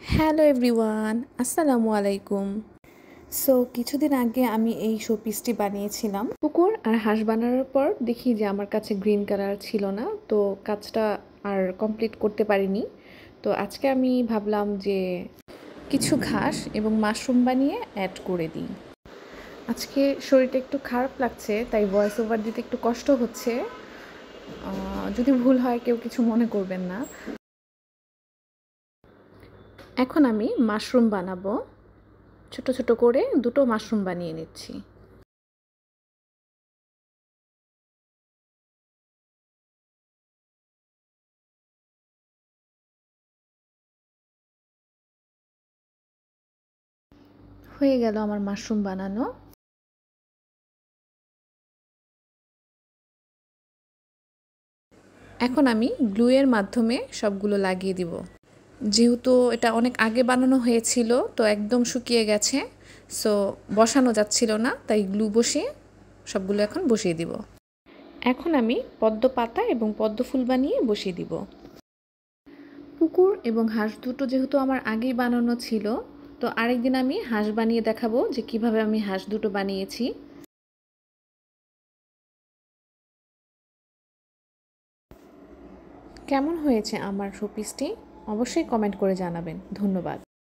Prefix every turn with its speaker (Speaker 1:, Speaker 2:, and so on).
Speaker 1: Hello everyone, আসসালামু আলাইকুম। So কিছুদিন আগে আমি এই শোপিসটি বানিয়েছিলাম। পুকুর আর হাঁস বানানোর পর দেখি যে আমার কাছে গ্রিন কালার ছিল না, তো কাজটা আর কমপ্লিট করতে পারিনি। তো আজকে আমি ভাবলাম যে কিছু ঘাস এবং মাশরুম বানিয়ে অ্যাড করে দিই। আজকে শরীরটা একটু খারাপ লাগছে, তাই ভয়েস ওভার দিতে একটু কষ্ট হচ্ছে। যদি ভুল হয় কেউ কিছু মনে করবেন না। এখন আমি মাশরুম বানাবো। ছোট ছোট করে দুটো মাশরুম বানিয়ে নিচ্ছি। হয়ে গেল আমার মাশরুম বানানো। এখন আমি গ্লুয়ের মাধ্যমে সবগুলো লাগিয়ে দিব। যেহেতু এটা অনেক আগে বানানো হয়েছিল, তো একদম শুকিয়ে গেছে, সো বসানো যাচ্ছিল না, তাই গ্লু বসিয়ে সবগুলো এখন বসিয়ে দিব। এখন আমি পদ্ম পাতা এবং পদ্ম ফুল বানিয়ে বসিয়ে দিব। পুকুর এবং হাঁস দুটো যেহেতু আমার আগেই বানানো ছিল, তো আরেকদিন আমি হাঁস বানিয়ে দেখাবো যে কিভাবে আমি হাঁস দুটো বানিয়েছি। কেমন হয়েছে আমার শোপিসটি অবশ্যই কমেন্ট করে জানাবেন। ধন্যবাদ।